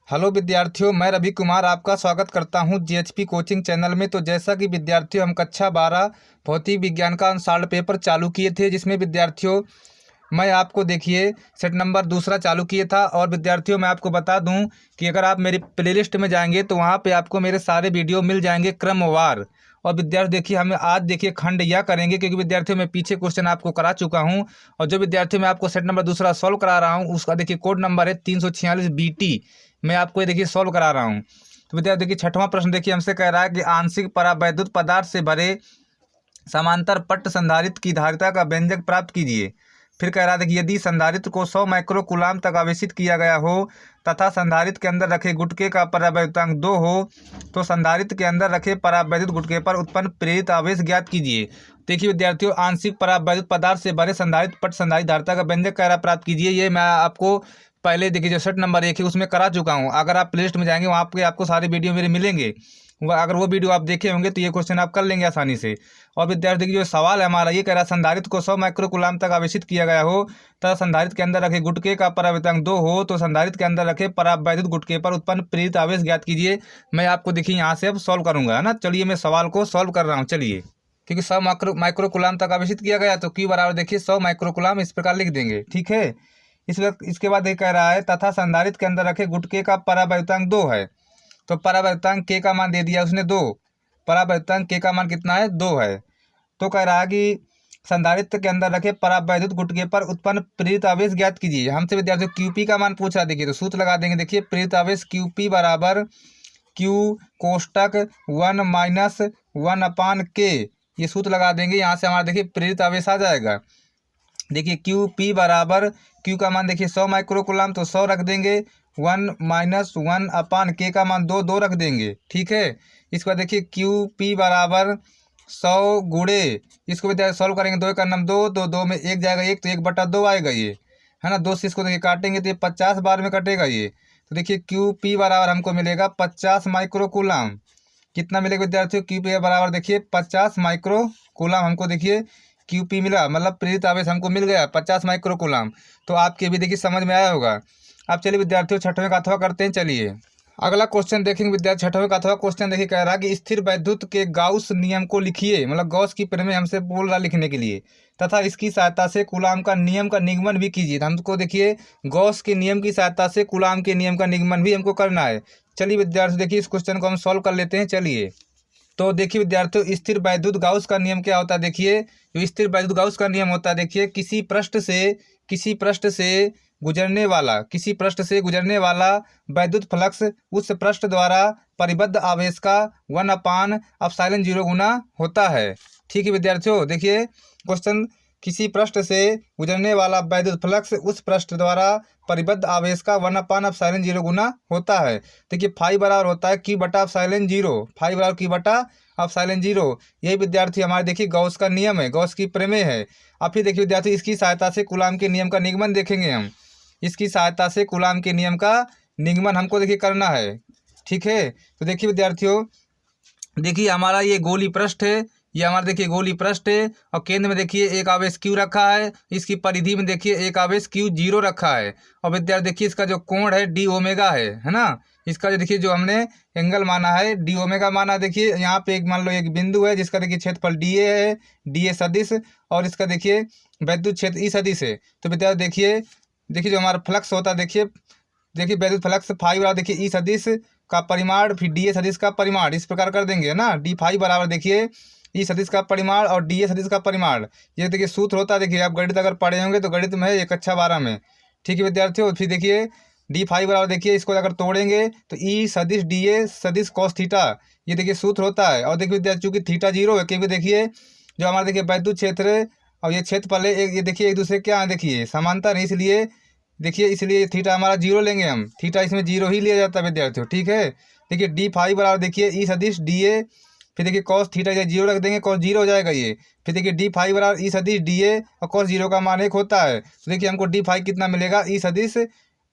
Hello विद्यार्थियों, मैं रवि कुमार आपका स्वागत करता हूं जीएचपी कोचिंग चैनल में। तो जैसा कि विद्यार्थियों हम कक्षा 12 भौतिक विज्ञान का अनसॉल्व्ड पेपर चालू किए थे, जिसमें विद्यार्थियों मैं आपको देखिए सेट नंबर दूसरा चालू किए था। और विद्यार्थियों मैं आपको बता दूं कि अगर आप मेरी प्लेलिस्ट में जाएंगे तो वहां पे आपको मेरे सारे वीडियो मिल जाएंगे क्रमवार। और विद्यार्थी देखिए हमें आज देखिए खंड यह करेंगे, क्योंकि विद्यार्थियों मैं पीछे क्वेश्चन आपको करा चुका हूं। और जो विद्यार्थियों मैं आपको सेट नंबर दूसरा सॉल्व करा रहा हूं उसका देखिए कोड नंबर है 346 BT। मैं आपको ये देखिए सॉल्व करा रहा हूँ। तो विद्यार्थी देखिए छठवां प्रश्न देखिए हमसे कह रहा है कि आंशिक परावैद्युत पदार्थ से भरे समांतर पट्ट संधारित्र की धारिता का व्यंजक प्राप्त कीजिए। फिर कह रहा था कि यदि संधारित्र को 100 माइक्रोकूलाम तक आवेशित किया गया हो तथा संधारित्र के अंदर रखे गुटके का परावैद्युतांक 2 हो तो संधारित्र के अंदर रखे परावैद्युत गुटके पर उत्पन्न प्रेरित आवेश ज्ञात कीजिए। देखिए विद्यार्थियों, आंशिक परावैद्युत पदार्थ से भरे संधारित्र पट्ट संधारित्र धारिता का व्यंजक कह रहा प्राप्त कीजिए। ये मैं आपको पहले देखिए जो सेट नंबर 1 है उसमें करा चुका हूँ। अगर आप प्लेलिस्ट में जाएंगे वहाँ पे आपको सारे वीडियो मेरे मिलेंगे। अगर वो वीडियो आप देखे होंगे तो ये क्वेश्चन आप कर लेंगे आसानी से। और विद्यार्थी की जो सवाल है हमारा, ये कह रहा है संधारित्र को 100 माइक्रोकूलाम तक आवेशित किया गया हो तथा संधारित्र के अंदर रखे गुटके का परावैद्युतांक 2 हो तो संधारित्र के अंदर रखे परावैद्युत गुटके पर उत्पन्न प्रेरित आवेश ज्ञात कीजिए। मैं आपको देखिए यहाँ से अब सॉल्व करूंगा, है ना। चलिए मैं सवाल को सॉल्व कर रहा हूँ। चलिए, क्योंकि 100 माइक्रोकूलाम तक आवेशित किया गया तो Q बराबर देखिए 100 माइक्रोकूलाम इस प्रकार लिख देंगे, ठीक है। इसके बाद ये कह रहा है तथा संधारित्र के अंदर रखे गुटके का परावैद्युतांक 2 है। तो परावैद्युतांक K का मान दे दिया उसने 2। परावैद्युतांक K का मान कितना है? 2 है। तो कह रहा है कि संधारित्र के अंदर रखे परावैद्युत गुटके पर उत्पन्न प्रेरित आवेश ज्ञात कीजिए। हमसे विद्यार्थियों QP का मान पूछ रहा है। देखिए तो सूत्र लगा देंगे। देखिए प्रेरित आवेश QP बराबर Q कोष्टक 1 माइनस 1/K, ये सूत्र लगा देंगे। यहाँ से हमारा देखिए प्रेरित आवेश आ जाएगा। देखिए QP बराबर Q का मान देखिए 100 माइक्रोकूलाम, तो 100 रख देंगे। 1 माइनस 1/K का मान 2 रख देंगे, ठीक है। इसके बाद देखिए QP बराबर 100 गुणे, इसको भी सॉल्व करेंगे। 2 का नाम 2, 2 में 1 जाएगा 1, तो 1/2 आएगा ये, है ना। 2 से इसको देखिए काटेंगे तो ये 50 बार में कटेगा ये। तो देखिए QP बराबर हमको मिलेगा 50 माइक्रोकूलाम। कितना मिलेगा विद्यार्थियों? QP बराबर देखिए 50 माइक्रोकूलाम हमको देखिए QP मिला, मतलब प्रेरित आवेश हमको मिल गया 50 माइक्रोकूलाम। तो आपके भी देखिए समझ में आया होगा। अब चलिए विद्यार्थियों छठवें का अथवा करते हैं। चलिए अगला क्वेश्चन देखेंगे विद्यार्थी। छठवें का अथवा क्वेश्चन देखिए कह रहा है कि स्थिर वैद्युत के गाउस नियम को लिखिए, मतलब गॉस की प्रमेय हमसे बोल रहा लिखने के लिए, तथा इसकी सहायता से कूलाम का नियम का निगमन भी कीजिए। तो हमको देखिए गॉस के नियम की सहायता से कूलाम के नियम का निगमन भी हमको करना है। चलिए विद्यार्थी देखिए इस क्वेश्चन को हम सॉल्व कर लेते हैं। चलिए तो देखिए विद्यार्थियों, स्थिर वैद्युत गाउस का नियम क्या होता है? देखिए जो स्थिर वैद्युत गाउस का नियम होता है, देखिए किसी पृष्ठ से गुजरने वाला वैद्युत फ्लक्स उस पृष्ठ द्वारा परिबद्ध आवेश का 1/ε0 गुना होता है, ठीक है विद्यार्थियों। देखिए क्वेश्चन, किसी पृष्ठ से गुजरने वाला वैद्युत फ्लक्स उस पृष्ठ द्वारा परिबद्ध आवेश का 1/ε0 गुना होता है। देखिए फाई बराबर होता है Q/ε0। फाई बराबर Q/ε0। यही विद्यार्थी हमारे देखिए गॉस का नियम है, गॉस की प्रमेय है। अब फिर देखिए विद्यार्थी इसकी सहायता से कूलाम के नियम का निगमन देखेंगे हम। इसकी सहायता से कूलाम के नियम का निगमन हमको देखिए करना है, ठीक है। तो देखिए विद्यार्थियों, देखिए हमारा ये गोली पृष्ठ है, ये हमारा देखिए गोली पृष्ठ है। और केंद्र में देखिए एक आवेश Q रखा है, इसकी परिधि में देखिए एक आवेश Q0 रखा है। और विद्यार्थी देखिए इसका जो कोण है d ओमेगा है ना। इसका जो देखिए जो हमने एंगल माना है d ओमेगा माना। देखिए यहाँ पे एक मान लो एक बिंदु है जिसका देखिए क्षेत्रफल DA है, DA सदिश, और इसका देखिए वैद्युत क्षेत्र E सदिश है। तो विद्यार्थी देखिए जो हमारा फ्लक्स होता है, देखिए वैद्युत फ्लक्स फाई बराबर देखिए E सदिश का परिमाण फिर DA सदिश का परिमाण, इस प्रकार कर देंगे ना। D फाई बराबर देखिए E सदिश का परिमाण और DA सदिश का परिमाण, ये देखिए सूत्र होता है। देखिए आप गणित अगर पढ़े होंगे तो गणित में है ये कक्षा 12 में, ठीक है विद्यार्थियों। फिर देखिए D फाई बराबर देखिए इसको अगर तोड़ेंगे तो E सदिश DA सदिश cos थीटा, ये देखिए सूत्र होता है। और देखिए विद्यार्थी चूंकि थीटा 0 है, क्योंकि देखिए जो हमारा देखिए वैद्युत क्षेत्र है और ये क्षेत्रफल है, ये देखिए एक दूसरे क्या है, देखिए समांतर है, इसलिए थीटा हमारा 0 लेंगे हम। थीटा इसमें 0 ही लिया जाता है विद्यार्थियों, ठीक है। देखिए D फाई बराबर देखिए E सदिश DA, फिर देखिए cos थीटा 0 रख देंगे, cos 0 हो जाएगा ये। फिर देखिए D फाई बराबर E सदिश DA और cos 0 का मान 1 होता है। तो देखिए हमको D फाई कितना मिलेगा? E सदिश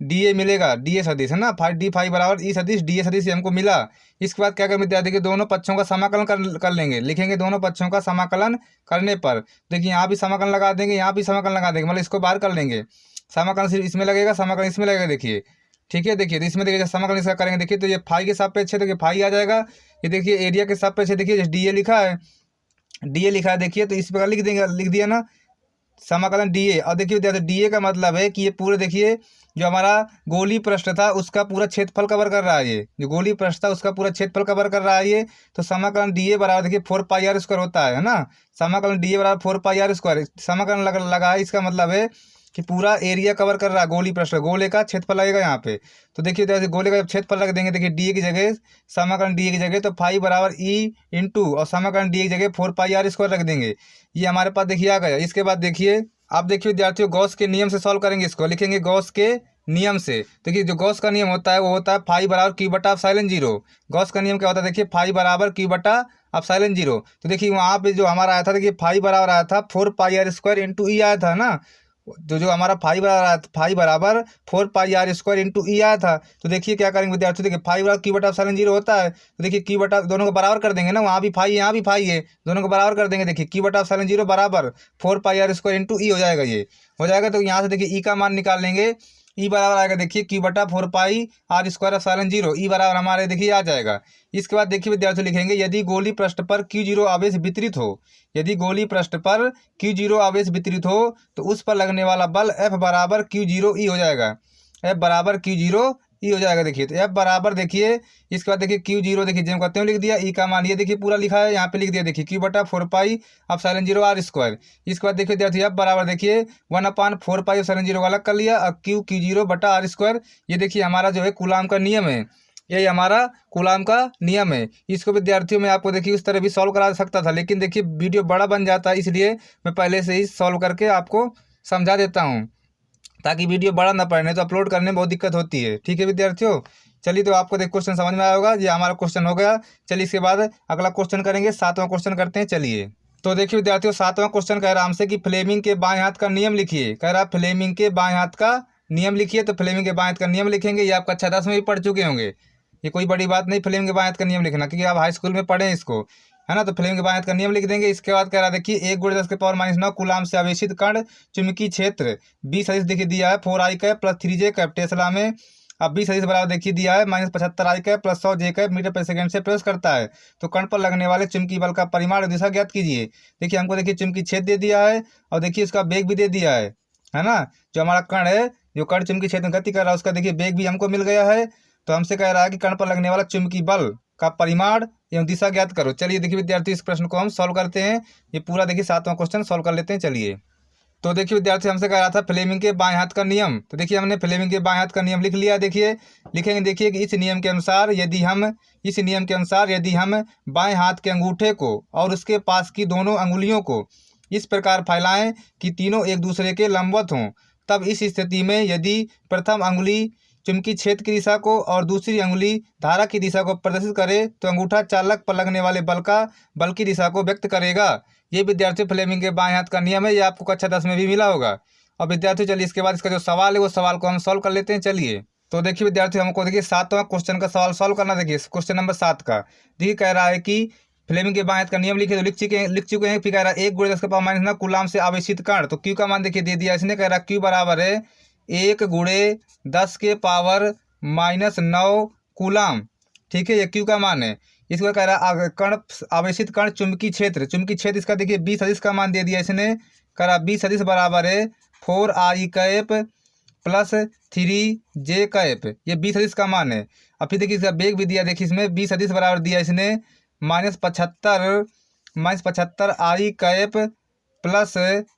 DA मिलेगा, DA सदिश है ना। D फाई बराबर E सदिश DA सदिश हमको मिला। इसके बाद क्या करें विद्यार्थी, देखिए दोनों पक्षों का समाकलन कर लेंगे, लिखेंगे दोनों पक्षों का समाकलन करने पर देखिए यहाँ भी समाकलन लगा देंगे, यहाँ भी समाकलन लगा देंगे, मतलब इसको बाहर कर लेंगे। समाकलन सिर्फ इसमें लगेगा, समाकलन इसमें लगेगा, देखिए ठीक है। देखिए तो इसमें देखिए समाकलन इसका करेंगे, देखिए तो ये फाई के सापेक्ष है, देखिए फाई आ जाएगा। ये देखिए एरिया के सापेक्ष है, देखिए डी ए लिखा है, डी ए लिखा है, देखिए तो इस प्रकार लिख देंगे, लिख दिया ना समाकलन डी ए। और देखिए विद्यार्थी डी ए का मतलब है कि ये पूरे देखिए जो हमारा गोली पृष्ठ था उसका पूरा क्षेत्रफल कवर कर रहा है, ये जो गोली पृष्ठ था उसका पूरा क्षेत्रफल कवर कर रहा है ये। तो समाकलन डी ए बराबर देखिए 4πr² होता है ना। समाकलन डी ए बराबर 4πr²। समाकलन लगा है, इसका मतलब है कि पूरा एरिया कवर कर रहा है गोली पृष्ठ, गोले का क्षेत्रफल लगेगा यहाँ पे। तो देखिए जैसे गोले का जब क्षेत्रफल रख देंगे, देखिए डी ए की जगह समाकलन डी ए की जगह तो फाई बराबर ई इंटू और समाकलन डी ए की जगह 4πr² रख देंगे। ये हमारे पास देखिए आ गया। इसके बाद देखिए आप देखिए विद्यार्थियों गॉस के नियम से सॉल्व करेंगे, इसको लिखेंगे गॉस के नियम से। देखिए जो गॉस का नियम होता है वो होता है फाई बराबर क्यू बटा एप्सिलॉन 0। गॉस का नियम क्या होता है, देखिए फाई बराबर क्यू बटा एप्सिलॉन 0। तो देखिए वहाँ पे जो हमारा आया था, देखिए फाई बराबर आया था 4πr² इंटू ई आया था ना। जो हमारा फाई बराबर 4πr² इंटू ई आया था। तो देखिए क्या करेंगे विद्यार्थी, देखिए फाई बराबर क्यू बटा एप्सिलॉन 0 होता है, तो देखिए क्यू बटा दोनों को बराबर कर देंगे ना, वहाँ भी फाई यहाँ भी फाई है, दोनों को बराबर कर देंगे। देखिए क्यू बटा एप्सिलॉन 0 बराबर 4πr² इंटू ई हो जाएगा, ये हो जाएगा। तो यहाँ से देखिए ई का मान निकाल लेंगे, ई बराबर आएगा देखिए क्यू बटा 4πr² एप्सिलॉन 0, ई बराबर हमारे देखिए आ जाएगा। इसके बाद देखिए विद्यार्थी लिखेंगे यदि गोली पृष्ठ पर Q0 आवेश वितरित हो, यदि गोली पृष्ठ पर Q0 आवेश वितरित हो तो उस पर लगने वाला बल F बराबर Q0 E हो जाएगा, F बराबर Q0 E हो जाएगा। देखिए तो F बराबर देखिए इसके बाद देखिए Q0 देखिए जब कहते हैं लिख दिया, E का मान ये देखिए पूरा लिखा है यहाँ पे लिख दिया, देखिए Q बटा 4π/0 r²। इसके बाद देखिए विद्यार्थी F बराबर देखिए 1/4π/0 अलग कर लिया और Q0 बटा r²। ये देखिए हमारा जो है कूलाम का नियम है, यही हमारा कूलाम का नियम है। इसको विद्यार्थियों में आपको देखिए उस तरह भी सॉल्व करा सकता था, लेकिन देखिए वीडियो बड़ा बन जाता है, इसलिए मैं पहले से ही सॉल्व करके आपको समझा देता हूँ ताकि वीडियो बड़ा ना पड़े, तो अपलोड करने में बहुत दिक्कत होती है। ठीक है विद्यार्थियों, चलिए तो आपको देख क्वेश्चन समझ में आया होगा, ये हमारा क्वेश्चन हो गया। चलिए इसके बाद अगला क्वेश्चन करेंगे, 7वां क्वेश्चन करते हैं। चलिए तो देखिए विद्यार्थियों 7वां क्वेश्चन कह रहा है हमसे कि फ्लेमिंग के बाएं हाथ का नियम लिखिए। कह रहा है फ्लेमिंग के बाएं हाथ का नियम लिखिए। तो फ्लेमिंग के बाएं हाथ का नियम लिखेंगे, ये आप कक्षा 10 में भी पढ़ चुके होंगे, ये कोई बड़ी बात नहीं फ्लेमिंग के बाएं हाथ का नियम लिखना, क्योंकि आप हाई स्कूल में पढ़े इसको, है ना। तो फ्लेमिंग के बाएं हाथ का नियम लिख देंगे। इसके बाद कह रहा है देखिए 1 × 10⁻⁹ कूलाम से आवेशित कण चुंबकीय क्षेत्र 20 सदिश देखिए दिया है 4i³ + 3j³ टेस्ला में। अब 20 सदिश बराबर देखिए दिया है -75i³ + 100j³ मीटर प्रति सेकंड से प्रवेश करता है। तो कण पर लगने वाले चुंबकीय बल का परिमाण और दिशा ज्ञात कीजिए। देखिए हमको देखिए चुंबकीय क्षेत्र दे दिया है और देखिए इसका वेग भी दे दिया है ना। जो हमारा कण है, जो कण चुंबकीय क्षेत्र में गति कर रहा है उसका देखिए वेग भी हमको मिल गया है। तो हमसे कह रहा है कि कण पर लगने वाला चुंबकीय बल का परिमाण एवं दिशा ज्ञात करो। चलिए देखिए विद्यार्थी इस प्रश्न को हम सॉल्व करते हैं, ये पूरा देखिए 7वां क्वेश्चन सॉल्व कर लेते हैं। चलिए तो देखिए विद्यार्थी हमसे कह रहा था फ्लेमिंग के बाएं हाथ का नियम, तो देखिए हमने फ्लेमिंग के बाएं हाथ का नियम लिख लिया। देखिए लिखेंगे देखिए कि इस नियम के अनुसार यदि हम बाएं हाथ के अंगूठे को और उसके पास की दोनों अंगुलियों को इस प्रकार फैलाएं कि तीनों एक दूसरे के लंबवत हों, तब इस स्थिति में यदि प्रथम अंगुली चुंबकीय क्षेत्र की दिशा को और दूसरी अंगुली धारा की दिशा को प्रदर्शित करे तो अंगूठा चालक पर लगने वाले बल की दिशा को व्यक्त करेगा। ये विद्यार्थी फ्लेमिंग के बाएं हाथ का नियम है, ये आपको कक्षा 10 में भी मिला होगा। और विद्यार्थी चलिए इसके बाद इसका जो सवाल है वो सवाल को हम सॉल्व कर लेते हैं। चलिए तो देखिए विद्यार्थी हमको देखिए 7वां क्वेश्चन का सवाल सॉल्व करना। देखिए क्वेश्चन नंबर 7 का देखिए कह रहा है कि फ्लेमिंग के बाएं हाथ का नियम लिखे, तो लिख चुके हैं। फिर कह रहा है 1 × 10⁻⁹ कूलाम से आवेशित कण, तो क्यू का मान देखिए दे दिया इसने। कह रहा है क्यू बराबर है 1 × 10⁻⁹ कूलाम। ठीक है, ये क्यू का मान है। इसको कह रहा है कण आवेशित कण चुंबकीय क्षेत्र इसका देखिए 20 सदिश का मान दे दिया इसने। कह रहा 20 सदिश बराबर है 4i³ + 3j³, ये 20 सदिश का मान है। अब फिर देखिए इसका वेग भी दिया, देखिए इसमें 20 सदिश बराबर दिया इसने -75i³ +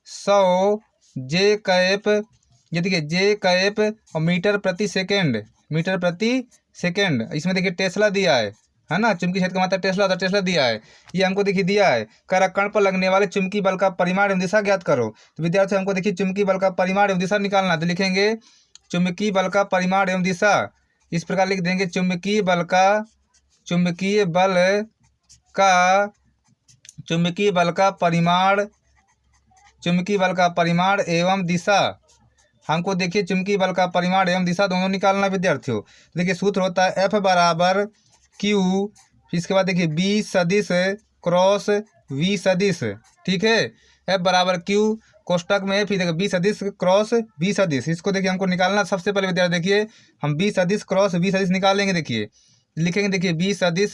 100j³, ये देखिए j³ और मीटर प्रति सेकेंड। इसमें देखिए टेस्ला दिया है ना, चुंबकीय क्षेत्र का मात्रा टेस्ला होता है, टेस्ला दिया है, ये हमको देखिए दिया है। कह रहा कण पर लगने वाले चुंबकीय बल का परिमाण एवं दिशा ज्ञात करो। तो विद्यार्थी हमको देखिए चुंबकीय बल का परिमाण एवं दिशा निकालना, तो लिखेंगे चुंबकीय बल का परिमाण एवं दिशा, इस प्रकार लिख देंगे चुंबकीय बल का परिमाण एवं दिशा। हमको देखिए चुंबकीय बल का परिमाण एवं दिशा दोनों निकालना विद्यार्थियों। देखिए सूत्र होता है F बराबर Q, इसके बाद देखिए B सदिश क्रॉस V सदिश। ठीक है, F बराबर Q कोष्टक में फिर देखिए बी सदिश क्रॉस बी सदिश, इसको देखिए हमको निकालना। सबसे पहले विद्यार्थी देखिए हम बी सदिश क्रॉस बी सदिश निकालेंगे। देखिए लिखेंगे, देखिए बी सदिश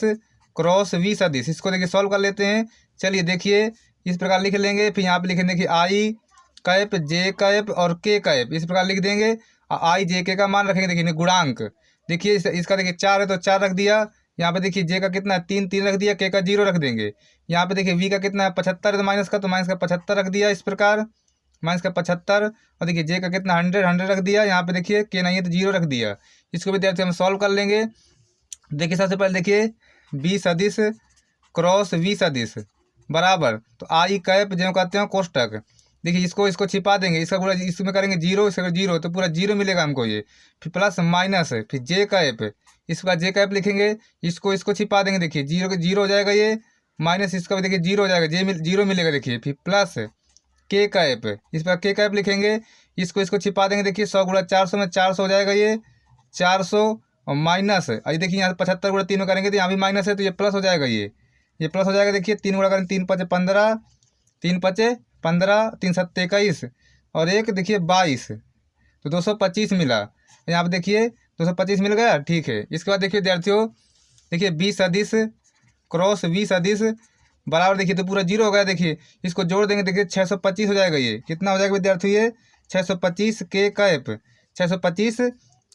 क्रॉस वी सदिश, इसको देखिए सॉल्व कर लेते हैं। चलिए देखिए इस प्रकार लिख लेंगे। फिर यहाँ पे लिखेंगे देखिए आई कैप जे कैप और के कैप, इस प्रकार लिख देंगे। आई जे के का मान रखेंगे देखिए गुणांक। देखिए इसका देखिए 4 है तो 4 रख दिया। यहाँ पे देखिए जे का कितना है 3 3 रख दिया, के का 0 रख देंगे। यहाँ पे देखिए वी का कितना है 75 है तो माइनस का 75 रख दिया इस प्रकार, माइनस का 75। और देखिए जे का कितना 100 रख दिया। यहाँ पे देखिए के नहीं है तो 0 रख दिया। इसको विद्यार्थी हम सॉल्व कर लेंगे। देखिए सबसे पहले देखिए बी सदिश क्रॉस वी सदिश बराबर, तो आई कैप जो कहते हैं कोष्टक, देखिए इसको छिपा देंगे। इसका पूरा इसमें करेंगे 0, इसका 0 तो पूरा 0 मिलेगा हमको ये। फिर प्लस माइनस फिर जे कैप, इसका जे कैप लिखेंगे, इसको छिपा देंगे। देखिए 0 के 0 हो जाएगा ये, माइनस इसका भी देखिए 0 हो जाएगा, जे 0 मिलेगा। देखिए फिर प्लस के कैप, इस पर के कैप लिखेंगे, इसको छिपा देंगे। देखिए 100 गुणा 400 में 400 हो जाएगा ये 400, और माइनस ये देखिए यहाँ 75 गुणा 3 में करेंगे तो यहाँ भी माइनस है तो ये प्लस हो जाएगा। ये प्लस हो जाएगा। देखिए 3 गुणा करेंगे 3 5 15, 3 5 15, 3 7 21 और एक देखिए 22, तो 225 मिला। यहाँ पे देखिए 225 मिल गया। ठीक है, इसके बाद देखिए विद्यार्थियों देखिए बी सदिश क्रॉस वी सदिश बराबर, देखिए तो पूरा 0 हो गया। देखिए इसको जोड़ देंगे, देखिए 625 हो जाएगा। ये कितना हो जाएगा विद्यार्थियों, ये 625 के कैप, 625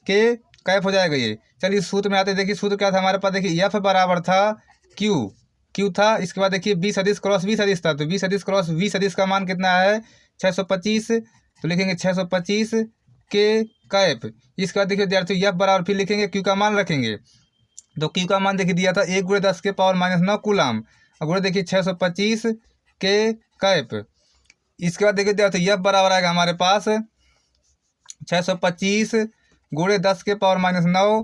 के कैप हो जाएगा ये। चलिए सूत्र में आते हैं। देखिए सूत्र क्या था हमारे पास, देखिए एफ बराबर था क्यू था। इसके बाद देखिए बी सदिश क्रॉस बी सदिश था, तो बी सदिश क्रॉस वी सदिश का मान कितना है 625, तो लिखेंगे 625 के कैप। इसके बाद देखिए विद्यार्थियों एफ बराबर फिर लिखेंगे क्यू का मान रखेंगे, तो क्यू का मान देखिए दिया था 1 × 10 के पावर -9 कूलम, और गुणे देखिए 625 के कैप। इसके बाद देखिए विद्यार्थियों एफ बराबर आएगा हमारे पास 625 × 10 के पावर -9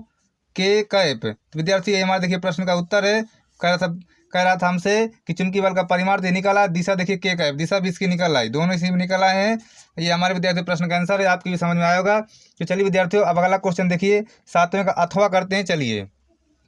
के कैप। तो विद्यार्थी ये हमारे देखिए प्रश्न का उत्तर है। कह रहा था हमसे कि चुंबकीय बल का परिमाण तो निकला, दिशा देखिए के कैप, दिशा भी इसकी निकल आई, दोनों इसी में निकल आए हैं। ये हमारे विद्यार्थी प्रश्न का आंसर है, आपकी भी समझ में आया होगा। तो चलिए विद्यार्थियों अब अगला क्वेश्चन देखिए 7वें का अथवा करते हैं। चलिए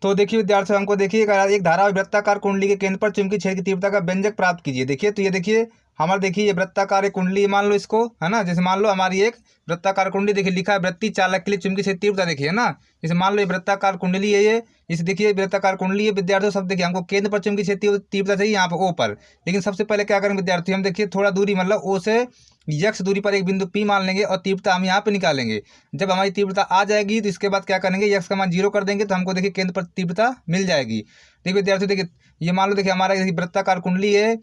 तो देखिए विद्यार्थियों हमको देखिए एक धारा वृत्ताकार कुंडली के केंद्र पर चुंबकीय क्षेत्र की तीव्रता का व्यंजक प्राप्त कीजिए। देखिए तो ये देखिए हमारे देखिए ये वृत्ताकार एक कुंडली मान लो इसको, है ना। जैसे मान लो हमारी एक वृत्ताकार कुंडली, देखिए लिखा है वृत्ति चालक के लिए चुंबकीय क्षेत्र तीव्रता, देखिए है ना। जैसे मान लो ये वृत्ताकार कुंडली है, ये इसे देखिए वृत्ताकार कुंडली है विद्यार्थियों। सब देखिए हमको केंद्र पर चुंबकीय क्षेत्र तीव्रता चाहिए यहाँ पर ओ पर। लेकिन सबसे पहले क्या करेंगे विद्यार्थियों, हम देखिए थोड़ा दूरी मतलब ओ से यक्ष दूरी पर एक बिंदु P मान लेंगे और तीव्रता हम यहाँ पे निकालेंगे। जब हमारी तीव्रता आ जाएगी तो इसके बाद क्या करेंगे, यक्ष का मान 0 कर देंगे, तो हमको देखिए केंद्र पर तीव्रता मिल जाएगी। देखिए विद्यार्थियों देखिए ये मान लो देखिए हमारा वृत्ताकार कुंडली है,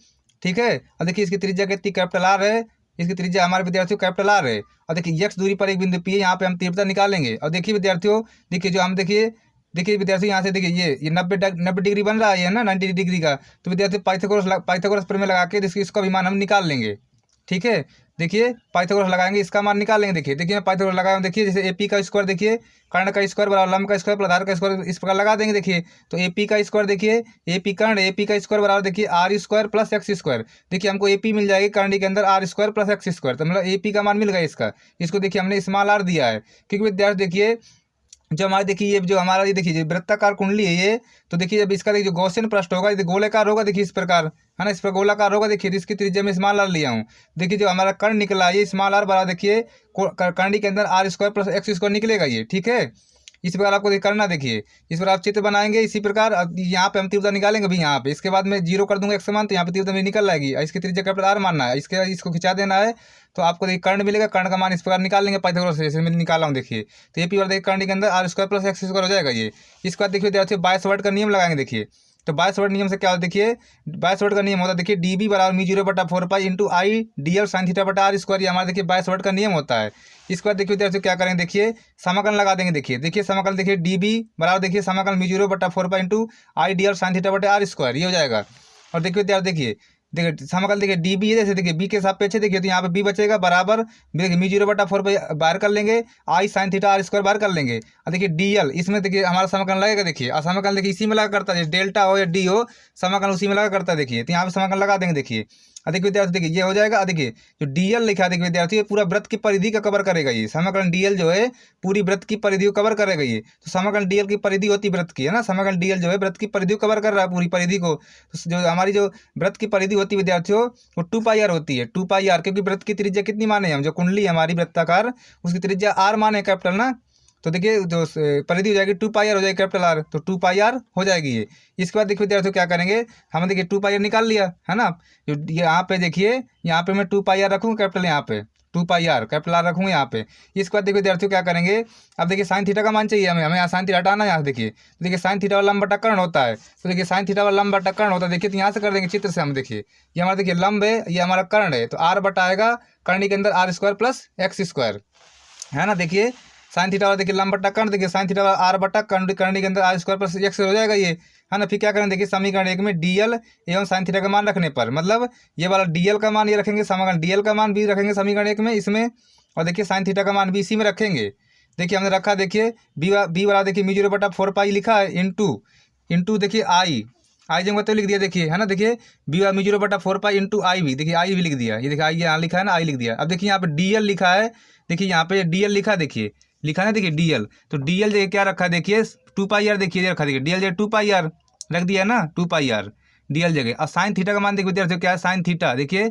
ठीक है। और देखिए इसकी त्रिज्या कितनी कैपिटल R है, इसकी त्रिज्या हमारे विद्यार्थियों कैपिटल R है। और देखिए यक्ष दूरी पर एक बिंदु P है, यहाँ पे हम तीव्रता निकालेंगे। और देखिए विद्यार्थियों देखिए जो हम देखिए विद्यार्थी यहाँ से देखिए ये 90 डिग्री बन रहा है ना, 90 डिग्री का। तो विद्यार्थी पाइथागोरस प्रमेय लगा के इसका भी मान हम निकाल लेंगे, ठीक है। देखिए पाइथागोरस लगाएंगे, इसका मान निकाल लेंगे। देखिए मैं पाइथागोरस लगाया हूँ। देखिए जैसे AP का स्क्वायर, देखिए कर्ण का स्क्वायर बराबर लंब का स्क्वायर प्लस आधार का स्क्वायर, इस प्रकार लगा देंगे। देखिए तो AP का स्क्वायर, देखिए AP कर्ण, AP का स्क्वायर बराबर देखिए R² प्लस X स्क्वायर। देखिए हमको AP मिल जाएगी कर्ण के अंदर R² प्लस X स्क्वायर, तो मतलब AP का मान मिल गया इसका। इसको देखिए हमने स्मॉल r दिया है, क्योंकि विद्यार्थी देखिए जो हमारे देखिए ये जो हमारा ये देखिए वृत्ताकार कुंडली है ये, तो देखिए जब इसका देखिए जो गॉसियन पृष्ठ होगा यदि गोलाकार होगा, देखिए इस प्रकार है ना, इस पर गोलाकार होगा। देखिए इसकी त्रिज्या में स्मॉल r लिया हूँ। देखिए जो हमारा कर्ण निकला है ये स्मॉल r बराबर देखिए कर्ण के अंदर R² प्लस X स्क्वायर निकलेगा ये, ठीक है। इस प्रकार आपको करना, देखिए इस पर आप चित्र बनाएंगे इसी प्रकार। अब यहाँ पे हम तीव्रता निकालेंगे अभी यहाँ पे, इसके बाद मैं 0 कर दूंगा x मान, तो यहाँ पे तीव्रता मेरी निकल आएगी। इसकी त्रिज्या कैपिटल R मानना है, इसको खिंचा देना है, तो आपको देखिए कर्ण मिलेगा। कर्ण का मान इस प्रकार निकाल लेंगे पाइथागोरस से, जैसे मैंने निकाला हूँ। देखिए तो AP और देखिए कर्ण के अंदर R² प्लस X स्क्वायर हो जाएगा ये। इसके बाद देखिए विद्यार्थी बायस-वार्ट का नियम लगाएंगे। देखिए तो बायस-वार्ट नियम से क्या होता है, देखिए बायस-वार्ट का नियम होता है देखिए DB बराबर μ0/4π × I dl sin θ/r²। ये हमारा देखिए बायस-वार्ट का नियम होता है। इसके बाद देखिए विद्यार्थी क्या करेंगे, देखिए समाकलन लगा देंगे। देखिए समाकलन देखिए DB बराबर देखिए समाकलन μ0/4π × I dl sin θ/r², ये हो जाएगा। और देखिए विद्यार्थी देखिए समाकलन देखिए DB है, जैसे देखिए B के सापेक्ष देखिए तो यहाँ पे B बचेगा बराबर देखिए μ0/4π बाहर कर लेंगे, I sin θ/r² बाहर कर लेंगे। और देखिए DL इसमें देखिए हमारा समाकलन लगेगा। देखिए और समाकलन देखिए इसी में लगा करता है, डेल्टा हो या D हो, समाकलन उसी में लगा करता है। देखिए तो यहाँ पे समाकलन लगा देंगे। देखिए देखिए विद्यार्थी देखिए ये हो जाएगा। देखिए जो डीएल लिखा है देखिए विद्यार्थी, ये पूरा वृत्त की परिधि का कवर करेगा। ये समाकलन डीएल जो है पूरी वृत्त की परिधि को कवर करेगा। ये तो समाकलन डीएल की परिधि होती है वृत्त की, है ना। समाकलन डीएल जो है वृत्त की परिधि को कवर कर रहा है, पूरी परिधि को। तो जो हमारी जो वृत्त की परिधि होती है विद्यार्थियों, वो 2πr होती है, 2πr, क्योंकि वृत्त की त्रिज्या कितनी माने हम, जो कुंडली हमारी वृत्ताकार उसकी त्रिज्या आर माने कैपिटल ना। तो देखिए जो परिधि हो जाएगी 2πr हो जाएगी कैपिटल आर, तो 2πr हो जाएगी ये। इसके बाद देखिए विद्यार्थियों क्या करेंगे, हमने देखिए 2πr निकाल लिया, है ना। जो यहाँ पे देखिए, यहाँ पे मैं 2πr रखूँगा कैपिटल, यहाँ पे 2πr कैपिटल आर रखूँगा यहाँ पे। इसके बाद देखिए विद्यार्थियों क्या करेंगे, अब देखिए साइन थीटा का मान चाहिए हमें, यहाँ साइन थीटा हटाना है। यहाँ देखिए तो देखिए साइन थीटा वाला लंब बटा कर्ण होता है, तो देखिए साइन थीटा वाला लंब बटा कर्ण होता है। देखिए तो यहाँ से कर देंगे चित्र से हम, देखिए ये हमारा देखिए लंब है, ये हमारा कर्ण है, तो आर बटा आएगा कर्ण के अंदर R square plus X square, है ना। देखिए साइन थीटा वाला देखिए लंब बटा कर्ण, देखिए साइन थीटा वाला आर बटा कर्ण के अंदर आर स्क्वायर प्लस एक्स हो जाएगा ये, है ना। फिर क्या करें, देखिए समीकरण 1 में डीएल एवं साइन थीटा का मान रखने पर, मतलब ये वाला डीएल का मान ये रखेंगे, समीकरण डीएल का मान भी रखेंगे समीकरण 1 में इसमें, और देखिए साइन थीटा का मान भी इसी में रखेंगे। देखिए हमने रखा, देखिए बी वाला देखिए म्यू 0 बटा 4π लिखा है, इंटू देखिए आई जब तो लिख दिया, देखिए है ना। देखिए बी वाला म्यू 0 बटा 4π इंटू आई भी, देखिए आई भी लिख दिया, ये देखिए आई यहाँ लिखा है ना, आई लिख दिया। अब देखिए यहाँ पे डीएल लिखा है, देखिए यहाँ पे डीएल लिखा, देखिए लिखा है, देखिए डीएल, तो डीएल जो क्या रखा है, देखिए 2πr, देखिए रखा, देखिए डीएल जो 2πr रख दिया ना, 2πr डीएल जगह। और साइन थीटा का मान देखिए विद्यार्थियों क्या है, साइन थीटा, देखिए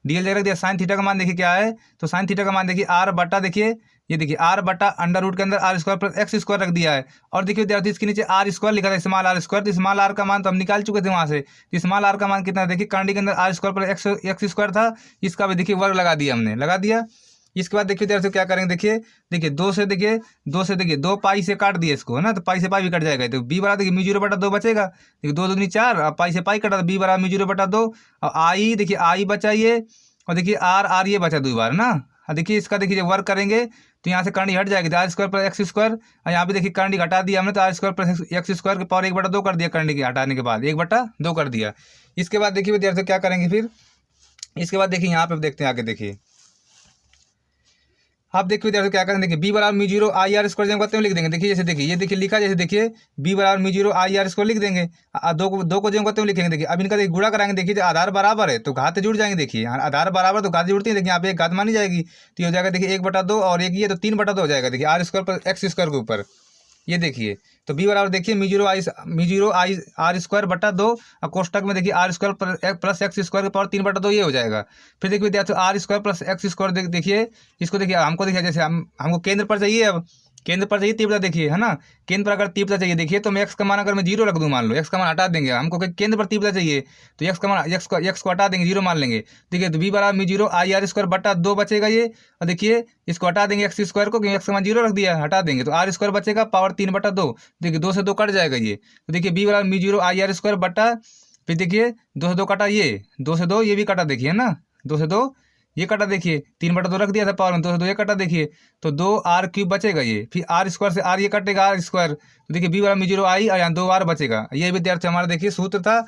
डीएल जगह रख दिया, साइन थीटा का मान देखिए क्या है, तो साइन थीटा का मान देखिए आर बटा, देखिए ये देखिए आर बटा अंडर रूट के अंदर R square plus X square रख दिया है। और देखिए विद्यार्थी इसके नीचे आर स्क्वायर लिखा था, स्मॉल आर स्क्वायर, तो स्मॉल आर का मान तो हम निकाल चुके थे वहाँ से, तो स्मॉल आर का मान कितना है, देखिए कर्ण के अंदर R square plus X square था, इसका भी देखिए वर्ग लगा दिया हमने, लगा दिया। इसके बाद देखिए विद्यार्थियों क्या करेंगे, देखिए 2 से देखिए 2 से काट दिया इसको, है ना, तो पाई से पाई भी कट जाएगा, तो बी बराबर देखिए म्यू 0 बटा 2 बचेगा, देखिए 2 दूनी 4, और पाई से पाई कटा, तो बी बराबर म्यू 0 बटा 2, और आई देखिए आई बचा ये, और देखिए आर ये बचा 2 बार ना। और देखिए इसका देखिए जब वर्क करेंगे तो यहाँ से कर्णी हट जाएगी, तो R square plus X square, और यहाँ पे देखिए कर्णी हटा दिया हमने, तो R square plus X square के पावर 1/2 कर दिया, कर्णी के हटाने के बाद 1/2 कर दिया। इसके बाद देखिए विद्यार्थियों क्या करेंगे फिर, इसके बाद देखिए यहाँ पे देखते हैं आगे, देखिए आप देखिए विद्यार्थियों क्या करेंगे, देखिए बी बराबर म्यू 0 आई आर स्क्वायर जब लिख देंगे, देखिए जैसे देखिए ये देखिए लिखा, जैसे देखिए बी बराबर म्यू 0 आई आर स्क्वायर लिख देंगे, दो को जब लिखेंगे, देखिए अब इनका देखिए गुणा कराएंगे, देखिए आधार बराबर है तो घात जुड़ जाएंगे, देखिए आधार बराबर तो घात जुड़ती है, देखिए यहाँ पे एक घात मानी जाएगी, तो ये हो जाएगा देखिए 1/2 और एक ये तो 3/2 हो जाएगा, देखिए आर स्क्वायर पर एक्स स्क्वायर के ऊपर, ये देखिए तो बी बराबर देखिए म्यू 0 आई आर स्क्वायर बटा 2, और कोष्टक में देखिए R square plus X square के पावर 3/2 ये हो जाएगा। फिर देखिए विद्यार्थियों R square plus X square देखिए इसको, देखिए हमको देखिए जैसे हमको केंद्र पर चाहिए, अब केंद्र पर चाहिए तीव्रता, देखिए है ना, केंद्र पर अगर तीव्रता चाहिए, देखिए तो मैं एक्स का मान अगर मैं 0 रख दूँ, मान लो एक्स का मान हटा देंगे हमको, केंद्र पर तीव्रता चाहिए तो एक्स का मान एक्स को हटा देंगे, 0 मान लेंगे, देखिए तो बी बराबर म्यू 0 आई आर स्क्वायर बटा 2 बचेगा ये, और देखिए इसको हटा देंगे एक्स स्क्वायर को, क्योंकि एक्स का मान 0 रख दिया, हटा देंगे तो आर स्क्वायर बचेगा पावर 3/2, देखिए 2 से 2 कट जाएगा ये, तो देखिए बी बराबर म्यू 0 आई आर स्क्वायर बटा, फिर देखिए 2 से 2 कटा, ये 2 से 2 ये भी कटा, देखिए ना 2 से 2 ये कटा, देखिए 3/2 रख दिया था पावर में, 2 से 2 ये कटा, देखिए तो 2 आर क्यूब बचेगा ये, फिर आर स्क्वायर से आर ये कटेगा आर स्क्वायर, तो देखिए बी बराबर म्यू 0 आई और यहाँ 2 आर बचेगा। ये विद्यार्थी हमारा देखिए सूत्र था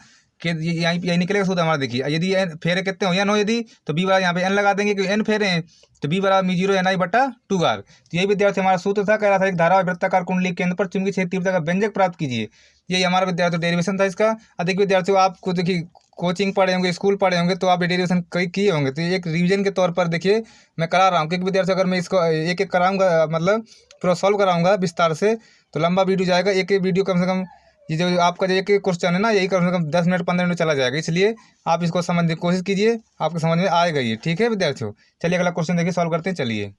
कि यही निकलेगा सूत्र हमारा, देखिए यदि एन फेरे कितने हो एन हो, यदि तो बी बराबर यहाँ पे एन लगा देंगे क्योंकि एन फेरे हैं, तो बी बराबर म्यू 0 एन आई बटा 2 आर। तो यही विद्यार्थी हमारा सूत्र था, कह रहा था एक धारा वृत्ताकार कुंडली केंद्र पर चुंबकीय क्षेत्र तीव्रता का व्यंजक प्राप्त कीजिए, यही हमारा विद्यार्थी डेरिवेशन था इसका। देखिए विद्यार्थियों आपको देखिए कोचिंग पढ़े होंगे, स्कूल पढ़े होंगे, तो आप डेरिवेशन कई किए होंगे, तो एक रिवीजन के तौर पर देखिए मैं करा रहा हूँ, क्योंकि विद्यार्थी अगर मैं इसको एक एक कराऊंगा, मतलब पूरा सॉल्व कराऊंगा विस्तार से, तो लंबा वीडियो जाएगा, एक एक वीडियो कम से कम ये जो आपका जो एक एक क्वेश्चन है ना, यही कम से कम 10 मिनट 15 मिनट चला जाएगा, इसलिए आप इसको समझने की कोशिश कीजिए, आपको समझ में आएगा ये, ठीक है विद्यार्थियों। चलिए अगला क्वेश्चन देखिए सॉल्व करते हैं, चलिए।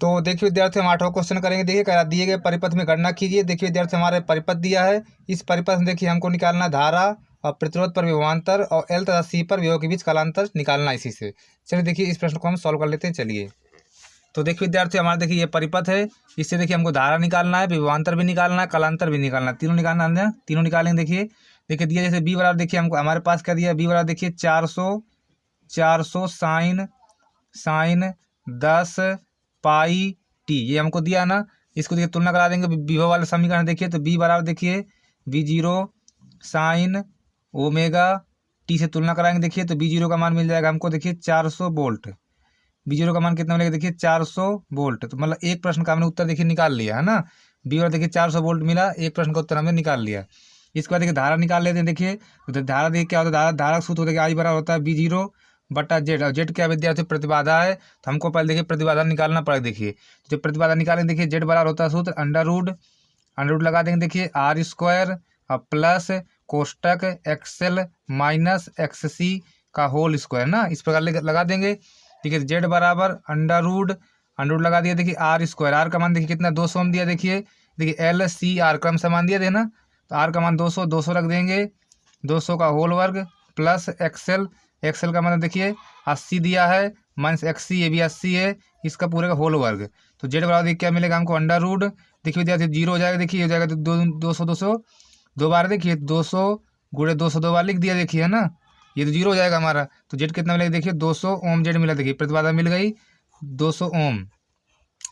तो देखिए विद्यार्थी हम 8वां क्वेश्चन करेंगे, देखिए दिए गए परिपथ में गणना कीजिए। देखिए विद्यार्थी हमारे परिपथ दिया है, इस परिपथ में देखिए हमको निकालना धारा और प्रतिरोध पर विभवांतर और एल तथा सी पर विभव के बीच कालांतर निकालना इसी से। चलिए देखिए इस प्रश्न को हम सॉल्व कर लेते हैं, चलिए। तो देखिए विद्यार्थी हमारा देखिए ये परिपथ है, इससे देखिए हमको धारा निकालना है, विभवांतर भी निकालना है, कालांतर भी निकालना है, तीनों निकालना है, तीनों निकालेंगे। देखिए दिया जैसे बी बराबर देखिए हमको हमारे पास क्या दिया, बी बराबर देखिए 400 साइन 10 पाई टी, ये हमको दिया ना, इसको देखिए तुलना करा देंगे विभव वाले समीकरण, देखिए तो बी बराबर देखिए V0 साइन ओमेगा टी से तुलना कराएंगे, देखिए तो V0 का मान मिल जाएगा हमको, देखिए 400 वोल्ट, V0 का मान कितना मिलेगा, देखिए 400 वोल्ट, तो मतलब एक प्रश्न का हमने उत्तर देखिए निकाल लिया है ना, बी बराबर देखिए 400 वोल्ट मिला, एक प्रश्न का उत्तर हमने निकाल लिया। इसके बाद देखिए धारा निकाल लेते हैं, देखिए तो धारा देखिए क्या होता है, धारा सूत्र देखिए आई बराबर होता है V0 बटा जेड, और जेड क्या विद्यार्थी प्रतिबाधा है, तो हमको पहले देखिए प्रतिबाधा निकालना पड़ेगा। देखिए जब प्रतिबाधा निकालेंगे देखिए जेड बराबर होता है सूत्र अंडर रूट लगा देंगे देखिए आर स्क्वायर प्लस कोष्टक एक्सएल माइनस एक्ससी का होल स्क्वायर ना, इस प्रकार लगा देंगे। ठीक है, जेड बराबर अंडर रूट लगा दिया देखिए आर स्क्वायर, आर का मान देखिए कितना 200 हम दिया देखिए एल सी आर क्रम समान दिया थे ना, तो आर का मान 200 रख देंगे 200 का होल वर्ग प्लस एक्सएल का मतलब देखिए 80 दिया है माइनस एक्ससी, ये भी 80 है, इसका पूरे का होल वर्ग। तो जेड बराबर क्या मिलेगा हमको अंडर रूट, देखिए विद्यार्थी जीरो हो जाएगा, देखिए हो जाएगा तो 200 दो बार देखिए 200 गुणे 200 दो बार लिख दिया देखिए है ना, ये तो जीरो हो जाएगा हमारा। तो जेड कितना मिलेगा देखिए 200 ओम जेड मिला, देखिए प्रतिबाधा मिल गई 200 ओम,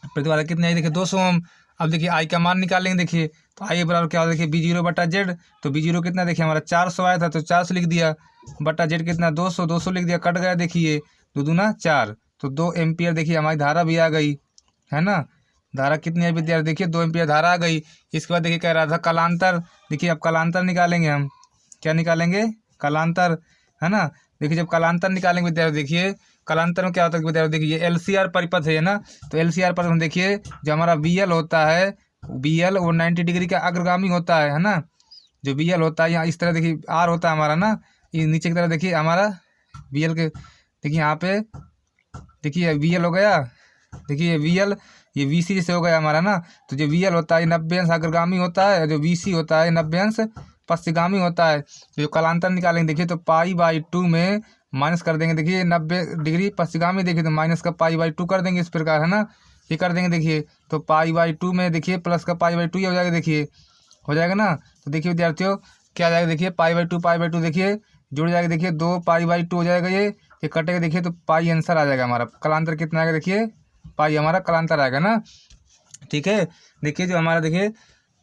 प्रतिबाधा कितनी आई देखिए 200 ओम। अब देखिए आई का मान निकालेंगे देखिए, तो आई बराबर क्या होगा देखिए बी0 बटा जेड, तो बी0 कितना देखिए हमारा 400 आया था तो 400 लिख दिया, बटा जेड कितना 200 लिख दिया, कट गया देखिए 2 दूना 4, तो 2 एम्पियर देखिए हमारी धारा भी आ गई है ना। धारा कितनी है विद्यार्थी देखिए 2 एम्पियर धारा आ गई। इसके बाद देखिए कह रहा था कलांतर, देखिए अब कलांतर निकालेंगे हम, क्या निकालेंगे कलांतर है ना। देखिए जब कलांतर निकालेंगे विद्यार्थी देखिए कलांतर में क्या होता है विद्यार्थी देखिए ये एलसीआर परिपथ है ना, तो एलसीआर परिपथ में देखिए जो हमारा बीएल होता है, बीएल वो 90 डिग्री का अग्रगामी होता है ना, जो बीएल होता है यहाँ इस तरह देखिए आर होता है हमारा ना, ये नीचे की तरफ देखिए हमारा बीएल के देखिए यहाँ पे देखिए बीएल हो गया, देखिए ये वीएल ये वीसी जैसे हो गया हमारा ना। तो जो वीएल होता है 90 अंश अग्रगामी होता है, जो वीसी होता है 90 अंश पश्चिगामी होता है। तो जो कलांतर निकालेंगे देखिए तो पाई/2 में माइनस कर देंगे देखिए 90 डिग्री पश्चिगामी, देखिए तो माइनस का पाई/2 कर देंगे इस प्रकार है ना, ये कर देंगे देखिए तो पाई/2 में देखिए प्लस का पाई/2 ये हो जाएगा देखिए हो जाएगा ना। तो देखिए विद्यार्थियों क्या आ जाएगा देखिए पाई/2 देखिए जुड़ जाएगा देखिए 2 पाई/2 हो जाएगा, ये कटेगा देखिए तो पाई आंसर आ जाएगा हमारा। कलांतर कितना आएगा देखिए पाई हमारा कलांतर आएगा ना। ठीक है, देखिए जो हमारा देखिए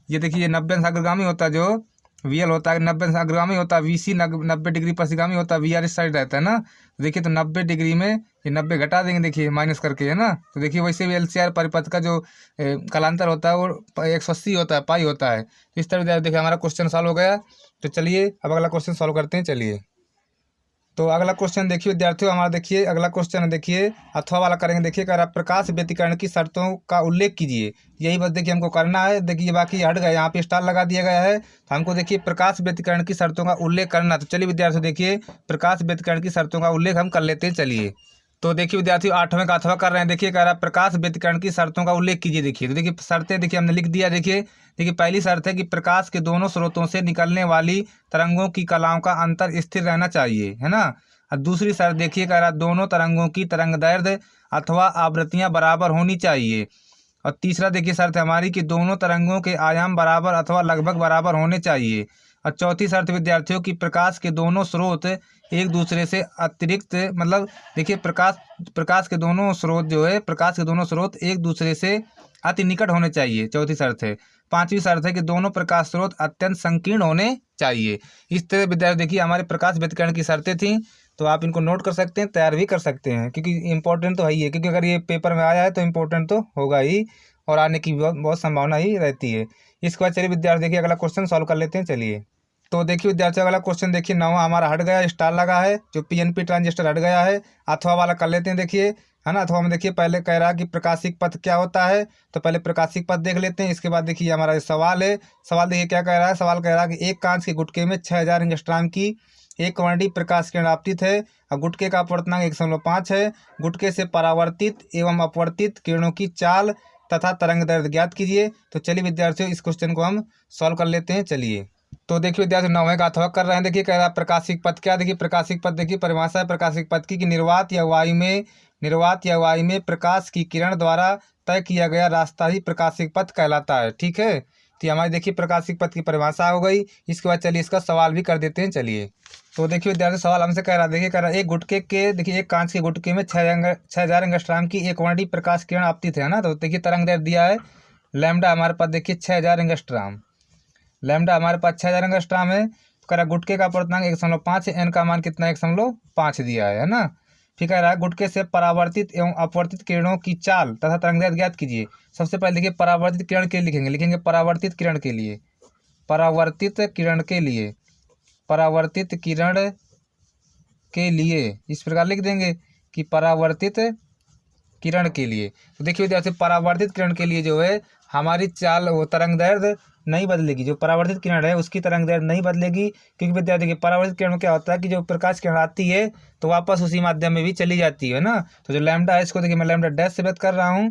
ये देखिए 90 अंश अग्रगामी होता है, जो वीएल होता है 90 अंश अग्रगामी होता है, वीसी 90 डिग्री पश्चिगामी होता है, वीआर इस साइड रहता है ना। तो देखिए तो 90 डिग्री में ये 90 घटा देंगे देखिए माइनस करके है ना। तो देखिए वैसे भी एलसीआर परिपथ का जो कलांतर होता है वो 180 होता है, पाई होता है। इस तरह देखिए हमारा क्वेश्चन सॉल्व हो गया। तो चलिए अब अगला क्वेश्चन सॉल्व करते हैं। चलिए तो अगला क्वेश्चन देखिए विद्यार्थियों हमारा देखिए अगला क्वेश्चन है देखिए अथवा वाला करेंगे। देखिए कह रहा प्रकाश व्यतिकरण की शर्तों का उल्लेख कीजिए, यही बस देखिए हमको करना है। देखिए बाकी हट गया, यहाँ पे स्टार लगा दिया गया है, तो हमको देखिए प्रकाश व्यतिकरण की शर्तों का उल्लेख करना। तो चलिए विद्यार्थियों देखिए प्रकाश व्यतिकरण की शर्तों का उल्लेख हम कर लेते हैं। चलिए तो देखिए विद्यार्थियों 8वें का अथवा कर रहे हैं। देखिए कह रहा है प्रकाश व्यतिकरण की शर्तों का उल्लेख कीजिए। देखिए तो देखिए शर्तें देखिए हमने लिख दिया। देखिए पहली शर्त है कि प्रकाश के दोनों स्रोतों से निकलने वाली तरंगों की कलाओं का अंतर स्थिर रहना चाहिए है ना। और दूसरी शर्त देखिए कह रहा है दोनों तरंगों की तरंगदैर्ध्य अथवा आवृत्तियां बराबर होनी चाहिए। और तीसरा देखिए शर्त हमारी कि दोनों तरंगों के आयाम बराबर अथवा लगभग बराबर होने चाहिए। और चौथी शर्त विद्यार्थियों की प्रकाश के दोनों स्रोत एक दूसरे से अतिरिक्त मतलब देखिए प्रकाश के दोनों स्रोत जो है प्रकाश के दोनों स्रोत एक दूसरे से अति निकट होने चाहिए, चौथी शर्त है। पांचवी शर्त है कि दोनों प्रकाश स्रोत अत्यंत संकीर्ण होने चाहिए। इस तरह विद्यार्थी देखिए हमारे प्रकाश व्यतिकरण की शर्तें थी, तो आप इनको नोट कर सकते हैं, तैयार भी कर सकते हैं, क्योंकि इंपॉर्टेंट तो है ही है, क्योंकि अगर ये पेपर में आया है तो इम्पोर्टेंट तो होगा ही और आने की बहुत संभावना ही रहती है। इसके बाद चलिए विद्यार्थी देखिए अगला क्वेश्चन सॉल्व कर लेते हैं। चलिए तो देखिए विद्यार्थी अगला क्वेश्चन देखिए 9वां हमारा हट गया, स्टार लगा है, जो पीएनपी ट्रांजिस्टर हट गया है। अथवा वाला कर लेते हैं देखिए है ना। अथवा में देखिए पहले कह रहा है कि प्रकाशिक पथ क्या होता है, तो पहले प्रकाशिक पथ देख लेते हैं। इसके बाद देखिए हमारा सवाल है, सवाल देखिए क्या कह रहा है। सवाल कह रहा है कि एक कांच के गुटके में 6000 एंगस्ट्रॉम की एक क्वांटिटी प्रकाश किरण आपतित है और गुटके का अपवर्तनांक 1.5 है। गुटके से परावर्तित एवं अपवर्तित किरणों की चाल तथा तरंग दैर्ध्य ज्ञात कीजिए। तो चलिए विद्यार्थियों इस क्वेश्चन को हम सॉल्व कर लेते हैं। चलिए तो देखिए विद्यार्थी 9वें का अथवा कर रहे हैं। देखिए कह रहा है प्रकाशिक पथ क्या, देखिए प्रकाशिक पथ देखिए परिभाषा है प्रकाशिक पथ की कि निर्वात या वायु में प्रकाश की किरण द्वारा तय किया गया रास्ता ही प्रकाशिक पथ कहलाता है। ठीक है, तो हमारी देखिए प्रकाशिक पथ की परिभाषा हो गई। इसके बाद चलिए इसका सवाल भी कर देते हैं। चलिए तो देखिए विद्यार्थी सवाल हमसे कह रहा है, देखिए कह रहा है एक गुटके के देखिए एक कांच के गुटके में 6000 एंगस्ट्रॉम की एक क्वांटिटी प्रकाश किरण आपतित है ना। तो देखिए तरंग दैर्ध्य दिया है लैम्डा हमारे पास देखिए 6000 एंगस्ट्रॉम, लैम्डा हमारे पास 6000 एंगस्ट्रॉम है। कह रहा गुटके का अपवर्तनांक 1.5 है, एन का मान कितना 1.5 दिया है ना। फिर कह रहा है गुटके से परावर्तित एवं अपवर्तित किरणों की चाल तथा तरंगदैर्ध्य ज्ञात कीजिए। सबसे पहले देखिए परावर्तित किरण के लिए लिखेंगे परावर्तित किरण के लिए, परावर्तित किरण के लिए इस प्रकार लिख देंगे कि परावर्तित किरण के लिए। तो देखिए विद्यार्थियों, परावर्तित किरण के लिए जो है हमारी चाल वो तरंग दैर्ध्य नहीं बदलेगी। जो परावर्तित किरण है उसकी तरंग दैर्ध्य नहीं बदलेगी, क्योंकि विद्यार्थी की परावर्तित किरण में क्या होता है कि जो प्रकाश किरण आती है तो वापस उसी माध्यम में भी चली जाती है ना। तो जो लैम्डा है इसको देखिए मैं लैम्डा डैश से व्यक्त कर रहा हूँ।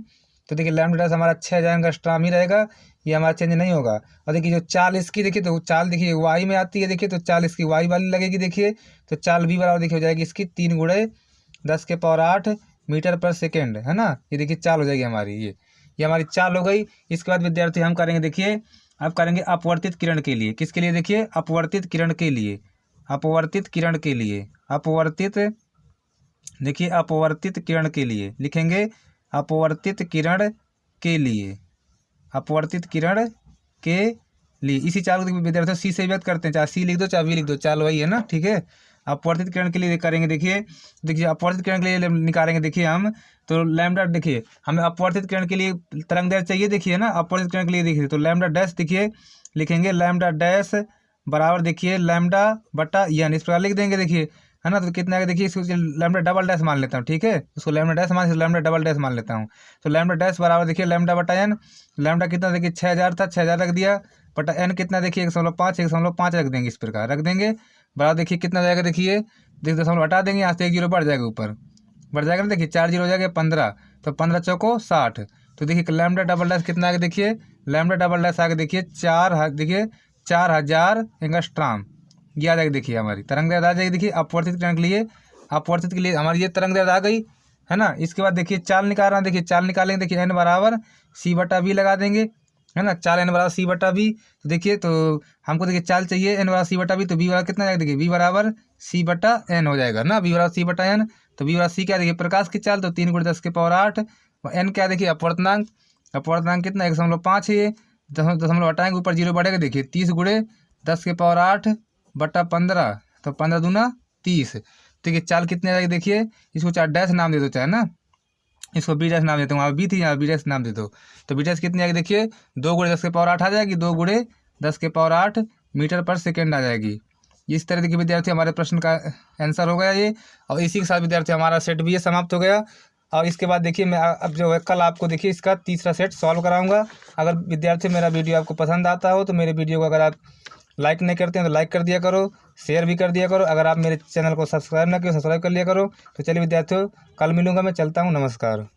तो देखिए लैम्डा डैश हमारा 6000 एंगस्ट्रॉम ही रहेगा, ये हमारा चेंज नहीं होगा। और देखिए जो चाल इसकी देखिए, तो चाल देखिए वाई में आती है, देखिए तो चाल इसकी वाई वाली लगेगी। देखिए तो चाल भी बराबर देखिए हो जाएगी इसकी 3 × 10⁸ मीटर पर सेकेंड, है ना। ये देखिए चाल हो जाएगी हमारी, ये हमारी चाल हो गई। इसके बाद विद्यार्थी हम करेंगे, देखिए अब करेंगे अपवर्तित किरण के लिए। किसके लिए? देखिए अपवर्तित किरण के लिए, अपवर्तित किरण के लिए, अपवर्तित, देखिए अपवर्तित किरण के लिए लिखेंगे अपवर्तित किरण के लिए, अपवर्तित किरण के लिए। इसी चाल को विद्यार्थी सी से व्यक्त करते हैं, चाहे सी लिख दो चाहे वी लिख दो, चाल वही है ना, ठीक है। अपवर्तित किरण के लिए करेंगे, देखिए अपवर्तित किरण के लिए निकालेंगे। देखिए हम तो लैम्डा, देखिए हमें अपवर्तित किरण के लिए तरंग दैर्ध्य चाहिए, देखिए ना अपवर्तित किरण के लिए। देखिए तो लैम्डा डैश देखिए लिखेंगे लैम्डा डैश बराबर देखिए लैम्डा बटा एन, इस प्रकार लिख देंगे, देखिए है ना। तो कितना है देखिए, इसको लैम्डा डबल डैश मान लेता हूँ, ठीक है। उसको लैम्डा डैश मान, लैम्डा डबल डैश मान लेता हूँ। तो लैम्डा डैश बराबर देखिए लैम्डा बटा एन। लैम्डा कितना देखिए 6000 था, 6000 रख दिया, बटा एन कितना देखिए 1.5, 1.5 रख देंगे, इस प्रकार रख देंगे। बराबर देखिए कितना जाएगा, देखिए 0.5 हटा देंगे, यहाँ से 1 0 बढ़ जाएगा, ऊपर बढ़ जाएगा ना। देखिए 4 0 हो जाएगा 15, तो 15 चौको 60। तो देखिए लैम्डा डबल डैश कितना आगे, देखिए लैम्डा डबल डैश आगे देखिए 4000 एंगस्ट्रॉम, ये आ जाएगी। देखिए हमारी तरंग दैर्ध्य आ जाएगी। देखिए अपवर्तित किरण के लिए, अपवर्तित के लिए हमारी ये तरंग दैर्ध्य आ गई, है ना। इसके बाद देखिए चाल निकालना, देखिए चाल निकालेंगे, देखिए एन बराबर C/V लगा देंगे, है ना। चाल एन बराबर C/V। तो देखिए तो हमको देखिए चाल चाहिए एन बराबर C/V, तो V बराबर कितना जाएगा, देखिए V बराबर C/N हो जाएगा ना, V बराबर C/N। तो V बराबर C क्या देखिए प्रकाश की चाल, तो 3 × 10⁸। एन क्या देखिए अपवर्तनांक, अपवर्तनांक कितना 1.5 है, ये दशमलव हटाएंगे, ऊपर 0 बढ़ेगा। देखिए 30 × 10⁸ बटा 15, तो 15 दूना 30। देखिए चाल कितने आ जाएगी, देखिए इसको चाहे डैश नाम दे दो, चाहे ना इसको बी डैश नाम देता हूँ, वहाँ बी थी यहाँ बी डैश नाम दे दो। तो बी डैश कितनी आएगी, देखिए 2 × 10⁸ आ जाएगी, 2 × 10⁸ मीटर पर सेकेंड आ जाएगी। इस तरह देखिए विद्यार्थी हमारे प्रश्न का आंसर हो गया ये। और इसी के साथ विद्यार्थी हमारा सेट भी ये समाप्त हो गया। और इसके बाद देखिए मैं अब जो है कल आपको देखिए इसका तीसरा सेट सॉल्व कराऊंगा। अगर विद्यार्थी मेरा वीडियो आपको पसंद आता हो तो मेरे वीडियो को अगर आप लाइक नहीं करते हैं तो लाइक कर दिया करो, शेयर भी कर दिया करो। अगर आप मेरे चैनल को सब्सक्राइब ना किया सब्सक्राइब कर लिया करो। तो चलिए विद्यार्थियों कल मिलूंगा, मैं चलता हूँ, नमस्कार।